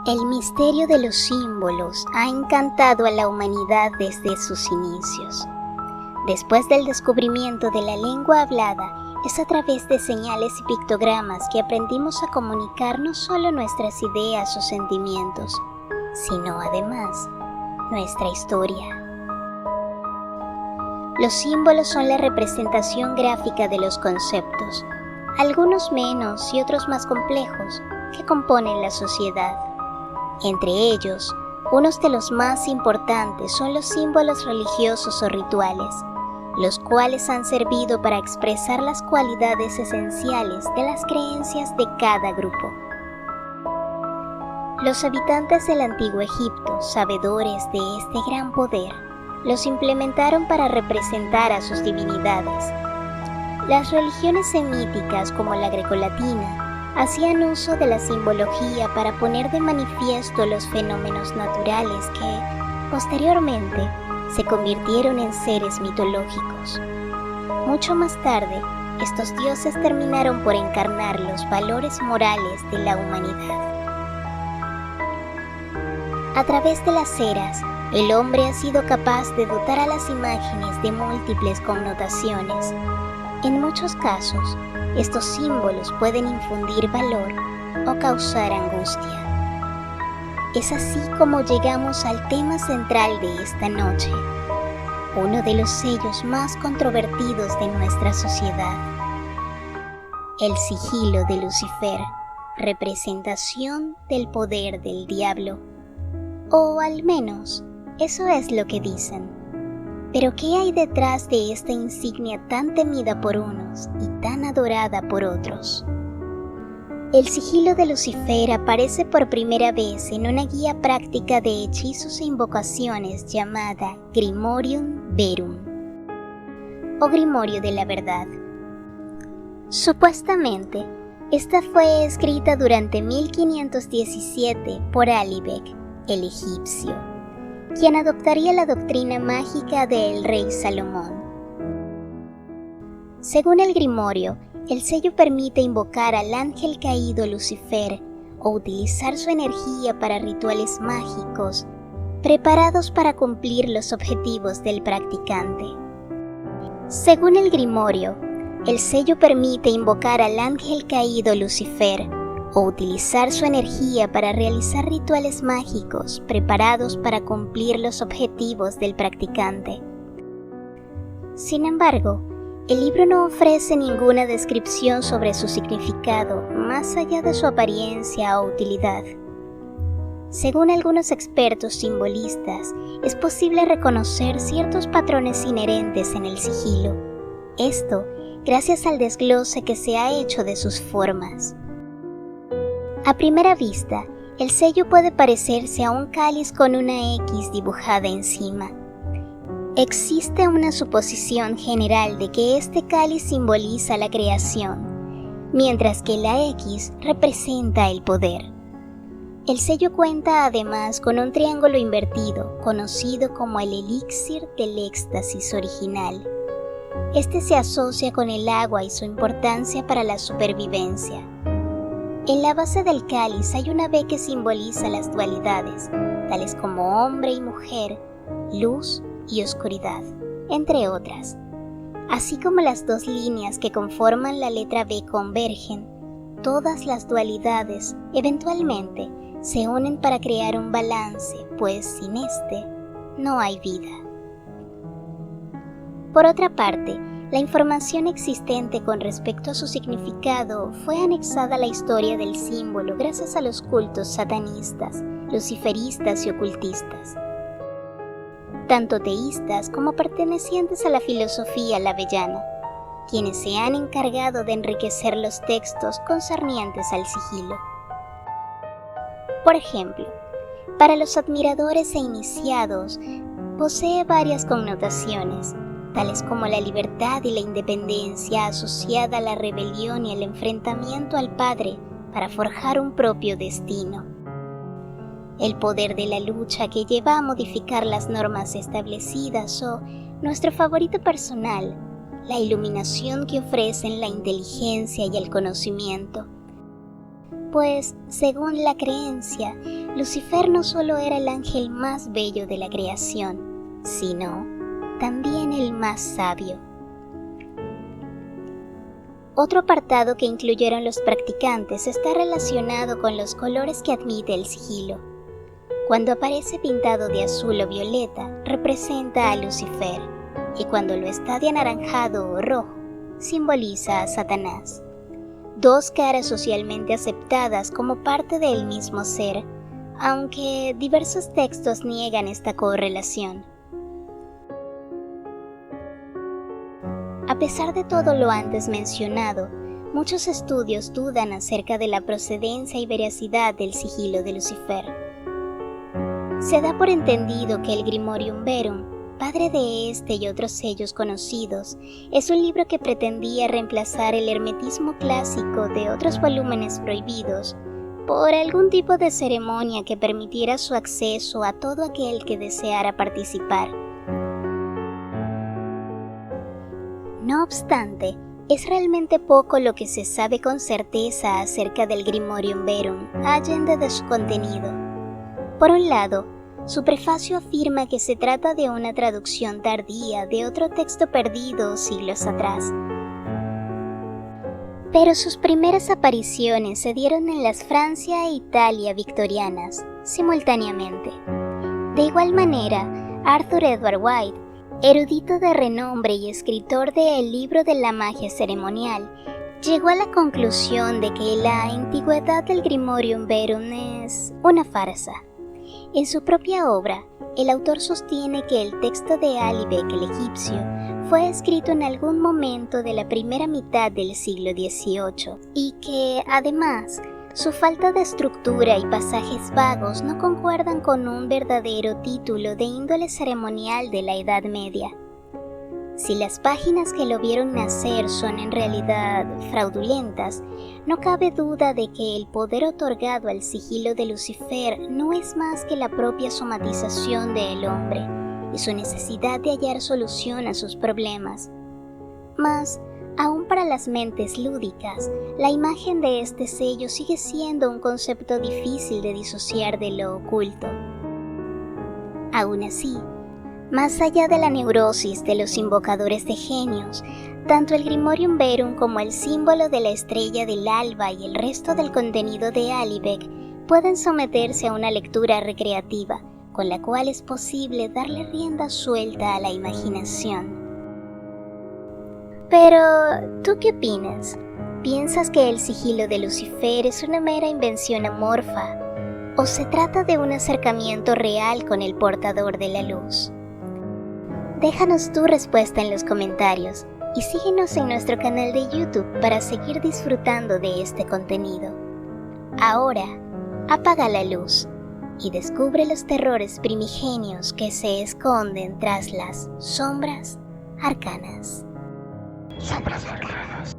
El misterio de los símbolos ha encantado a la humanidad desde sus inicios. Después del descubrimiento de la lengua hablada, es a través de señales y pictogramas que aprendimos a comunicar no solo nuestras ideas o sentimientos, sino además nuestra historia. Los símbolos son la representación gráfica de los conceptos, algunos menos y otros más complejos, que componen la sociedad. Entre ellos, unos de los más importantes son los símbolos religiosos o rituales, los cuales han servido para expresar las cualidades esenciales de las creencias de cada grupo. Los habitantes del antiguo Egipto, sabedores de este gran poder, los implementaron para representar a sus divinidades. Las religiones semíticas, como la grecolatina, hacían uso de la simbología para poner de manifiesto los fenómenos naturales que, posteriormente, se convirtieron en seres mitológicos. Mucho más tarde, estos dioses terminaron por encarnar los valores morales de la humanidad. A través de las eras, el hombre ha sido capaz de dotar a las imágenes de múltiples connotaciones. En muchos casos, estos símbolos pueden infundir valor o causar angustia. Es así como llegamos al tema central de esta noche, uno de los sellos más controvertidos de nuestra sociedad: el sigilo de Lucifer, representación del poder del diablo. O al menos, eso es lo que dicen. Pero ¿qué hay detrás de esta insignia tan temida por unos y tan adorada por otros? El sigilo de Lucifer aparece por primera vez en una guía práctica de hechizos e invocaciones llamada Grimorium Verum, o Grimorio de la Verdad. Supuestamente, esta fue escrita durante 1517 por Alibek, el egipcio, quien adoptaría la doctrina mágica del rey Salomón. Según el Grimorio, el sello permite invocar al ángel caído Lucifer o utilizar su energía para rituales mágicos, preparados para cumplir los objetivos del practicante. Según el Grimorio, el sello permite invocar al ángel caído Lucifer o utilizar su energía para realizar rituales mágicos preparados para cumplir los objetivos del practicante. Sin embargo, el libro no ofrece ninguna descripción sobre su significado más allá de su apariencia o utilidad. Según algunos expertos simbolistas, es posible reconocer ciertos patrones inherentes en el sigilo. Esto gracias al desglose que se ha hecho de sus formas. A primera vista, el sello puede parecerse a un cáliz con una X dibujada encima. Existe una suposición general de que este cáliz simboliza la creación, mientras que la X representa el poder. El sello cuenta además con un triángulo invertido, conocido como el elixir del éxtasis original. Este se asocia con el agua y su importancia para la supervivencia. En la base del cáliz hay una B que simboliza las dualidades, tales como hombre y mujer, luz y oscuridad, entre otras. Así como las dos líneas que conforman la letra B convergen, todas las dualidades eventualmente se unen para crear un balance, pues sin este no hay vida. Por otra parte, la información existente con respecto a su significado fue anexada a la historia del símbolo gracias a los cultos satanistas, luciferistas y ocultistas, tanto teístas como pertenecientes a la filosofía labeyana, quienes se han encargado de enriquecer los textos concernientes al sigilo. Por ejemplo, para los admiradores e iniciados, posee varias connotaciones, tales como la libertad y la independencia asociada a la rebelión y el enfrentamiento al Padre para forjar un propio destino. El poder de la lucha que lleva a modificar las normas establecidas o, nuestro favorito personal, la iluminación que ofrecen la inteligencia y el conocimiento. pues, según la creencia, Lucifer no solo era el ángel más bello de la creación, sino también el más sabio. Otro apartado que incluyeron los practicantes está relacionado con los colores que admite el sigilo. Cuando aparece pintado de azul o violeta, representa a Lucifer, y cuando lo está de anaranjado o rojo, simboliza a Satanás. Dos caras socialmente aceptadas como parte del mismo ser, aunque diversos textos niegan esta correlación. A pesar de todo lo antes mencionado, muchos estudios dudan acerca de la procedencia y veracidad del sigilo de Lucifer. Se da por entendido que el Grimorium Verum, padre de este y otros sellos conocidos, es un libro que pretendía reemplazar el hermetismo clásico de otros volúmenes prohibidos por algún tipo de ceremonia que permitiera su acceso a todo aquel que deseara participar. No obstante, es realmente poco lo que se sabe con certeza acerca del Grimorium Verum, allende de su contenido. Por un lado, su prefacio afirma que se trata de una traducción tardía de otro texto perdido siglos atrás. Pero sus primeras apariciones se dieron en las Francia e Italia victorianas, simultáneamente. De igual manera, Arthur Edward White, erudito de renombre y escritor de El libro de la magia ceremonial, llegó a la conclusión de que la antigüedad del Grimorium Verum es una farsa. En su propia obra, el autor sostiene que el texto de Alibek el egipcio fue escrito en algún momento de la primera mitad del siglo XVIII y que, además, su falta de estructura y pasajes vagos no concuerdan con un verdadero título de índole ceremonial de la Edad Media. Si las páginas que lo vieron nacer son en realidad fraudulentas, no cabe duda de que el poder otorgado al sigilo de Lucifer no es más que la propia somatización del hombre y su necesidad de hallar solución a sus problemas. Mas, aún para las mentes lúdicas, la imagen de este sello sigue siendo un concepto difícil de disociar de lo oculto. Aún así, más allá de la neurosis de los invocadores de genios, tanto el Grimorium Verum como el símbolo de la estrella del alba y el resto del contenido de Alibek pueden someterse a una lectura recreativa, con la cual es posible darle rienda suelta a la imaginación. Pero, ¿tú qué opinas? ¿Piensas que el sigilo de Lucifer es una mera invención amorfa? ¿O se trata de un acercamiento real con el portador de la luz? Déjanos tu respuesta en los comentarios y síguenos en nuestro canal de YouTube para seguir disfrutando de este contenido. Ahora, apaga la luz y descubre los terrores primigenios que se esconden tras las sombras arcanas. Sombras arcanas.